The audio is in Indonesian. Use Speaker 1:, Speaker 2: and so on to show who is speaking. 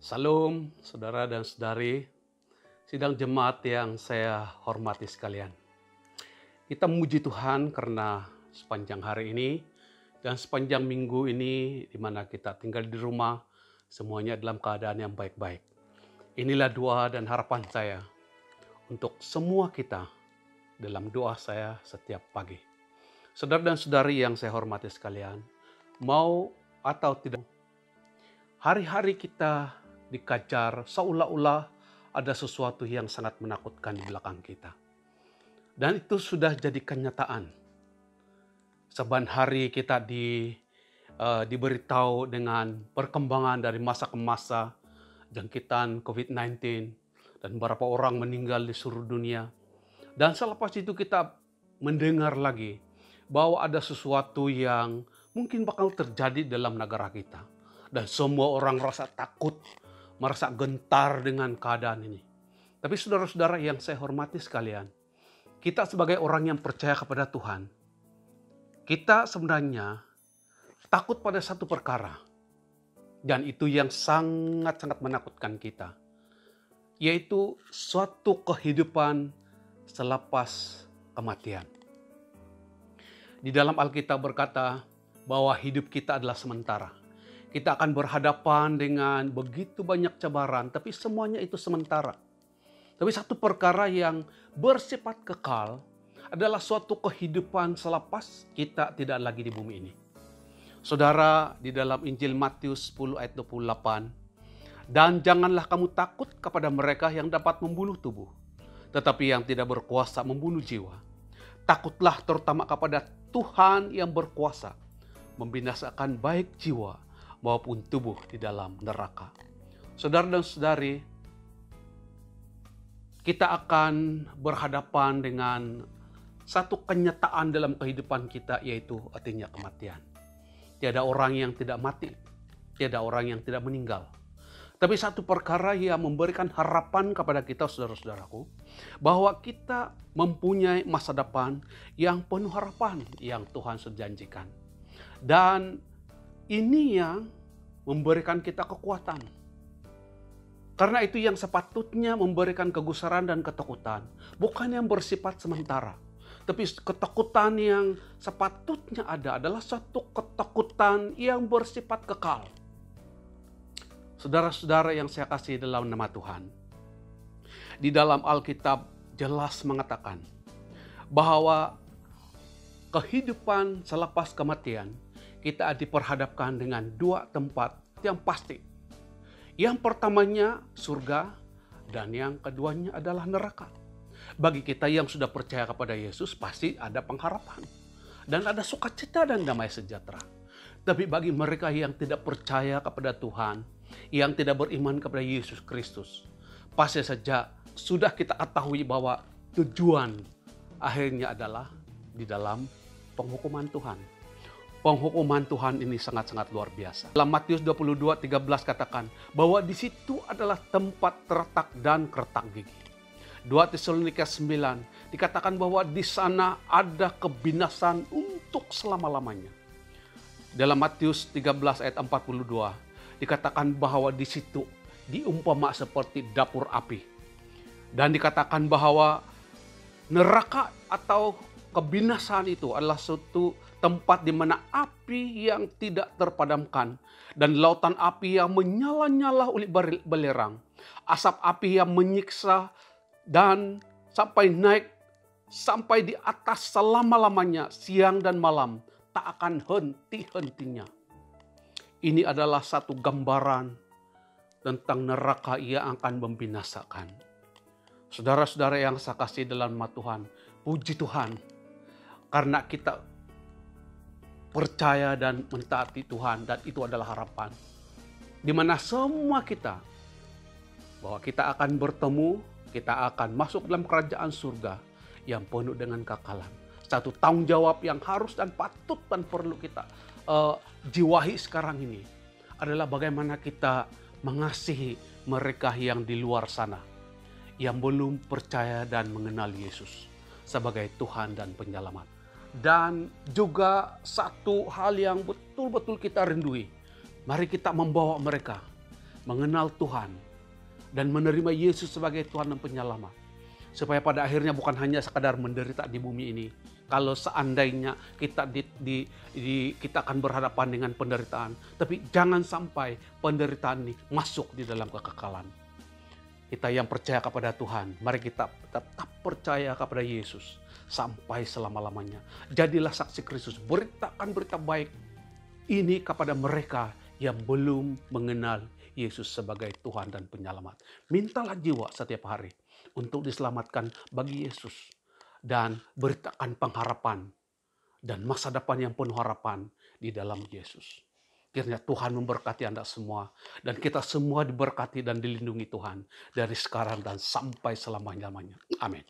Speaker 1: Salam, saudara dan saudari, sidang jemaat yang saya hormati sekalian. Kita memuji Tuhan karena sepanjang hari ini dan sepanjang minggu ini di mana kita tinggal di rumah, semuanya dalam keadaan yang baik-baik. Inilah doa dan harapan saya untuk semua kita dalam doa saya setiap pagi. Saudara dan saudari yang saya hormati sekalian, mau atau tidak, hari-hari kita dikajar seolah-olah ada sesuatu yang sangat menakutkan di belakang kita. Dan itu sudah jadi kenyataan. Saban hari kita diberitahu dengan perkembangan dari masa ke masa, jangkitan COVID-19, dan beberapa orang meninggal di seluruh dunia. Dan selepas itu kita mendengar lagi bahwa ada sesuatu yang mungkin bakal terjadi dalam negara kita. Dan semua orang merasa takut, merasa gentar dengan keadaan ini. Tapi saudara-saudara yang saya hormati sekalian, kita sebagai orang yang percaya kepada Tuhan, kita sebenarnya takut pada satu perkara. Dan itu yang sangat-sangat menakutkan kita. Yaitu suatu kehidupan selepas kematian. Di dalam Alkitab berkata bahwa hidup kita adalah sementara. Kita akan berhadapan dengan begitu banyak cabaran, tapi semuanya itu sementara. Tapi satu perkara yang bersifat kekal adalah suatu kehidupan selepas kita tidak lagi di bumi ini. Saudara, di dalam Injil Matius 10 ayat 28, dan janganlah kamu takut kepada mereka yang dapat membunuh tubuh, tetapi yang tidak berkuasa membunuh jiwa. Takutlah terutama kepada Tuhan yang berkuasa membinasakan baik jiwa maupun tubuh di dalam neraka. Saudara dan saudari, kita akan berhadapan dengan satu kenyataan dalam kehidupan kita, yaitu artinya kematian. Tiada orang yang tidak mati, tiada orang yang tidak meninggal. Tapi satu perkara yang memberikan harapan kepada kita, saudara-saudaraku, bahwa kita mempunyai masa depan yang penuh harapan yang Tuhan sudah janjikan. Dan ini yang memberikan kita kekuatan. Karena itu yang sepatutnya memberikan kegusaran dan ketakutan, bukan yang bersifat sementara. Tapi ketakutan yang sepatutnya ada adalah satu ketakutan yang bersifat kekal. Saudara-saudara yang saya kasih dalam nama Tuhan, di dalam Alkitab jelas mengatakan bahwa kehidupan selepas kematian kita diperhadapkan dengan dua tempat yang pasti. Yang pertamanya surga dan yang keduanya adalah neraka. Bagi kita yang sudah percaya kepada Yesus pasti ada pengharapan dan ada sukacita dan damai sejahtera. Tapi bagi mereka yang tidak percaya kepada Tuhan, yang tidak beriman kepada Yesus Kristus, pasti saja sudah kita ketahui bahwa tujuan akhirnya adalah di dalam penghukuman Tuhan. Penghukuman Tuhan ini sangat-sangat luar biasa. Dalam Matius 22:13 katakan bahwa di situ adalah tempat retak dan keretak gigi. 2 Tesalonika 9 dikatakan bahwa di sana ada kebinasan untuk selama-lamanya. Dalam Matius 13 ayat 42 dikatakan bahwa di situ diumpama seperti dapur api. Dan dikatakan bahwa neraka atau kebinasan itu adalah suatu tempat di mana api yang tidak terpadamkan dan lautan api yang menyala-nyala oleh belerang, asap api yang menyiksa dan sampai naik sampai di atas selama-lamanya, siang dan malam tak akan henti-hentinya. Ini adalah satu gambaran tentang neraka yang akan membinasakan. Saudara-saudara yang saya kasih dalam nama Tuhan, puji Tuhan karena kita percaya dan mentaati Tuhan, dan itu adalah harapan. Di mana semua kita, bahwa kita akan bertemu, kita akan masuk dalam kerajaan surga yang penuh dengan kekalan. Satu tanggung jawab yang harus dan patut dan perlu kita jiwahi sekarang ini adalah bagaimana kita mengasihi mereka yang di luar sana, yang belum percaya dan mengenal Yesus sebagai Tuhan dan Penyelamat. Dan juga satu hal yang betul-betul kita rindui, mari kita membawa mereka mengenal Tuhan, dan menerima Yesus sebagai Tuhan dan Penyelamat. Supaya pada akhirnya bukan hanya sekadar menderita di bumi ini. Kalau seandainya kita akan berhadapan dengan penderitaan, tapi jangan sampai penderitaan ini masuk di dalam kekekalan. Kita yang percaya kepada Tuhan, mari kita tetap percaya kepada Yesus sampai selama-lamanya. Jadilah saksi Kristus, beritakan berita baik ini kepada mereka yang belum mengenal Yesus sebagai Tuhan dan Penyelamat. Mintalah jiwa setiap hari untuk diselamatkan bagi Yesus, dan beritakan pengharapan dan masa depan yang penuh harapan di dalam Yesus. Kiranya Tuhan memberkati Anda semua, dan kita semua diberkati dan dilindungi Tuhan dari sekarang dan sampai selama-lamanya. Amin.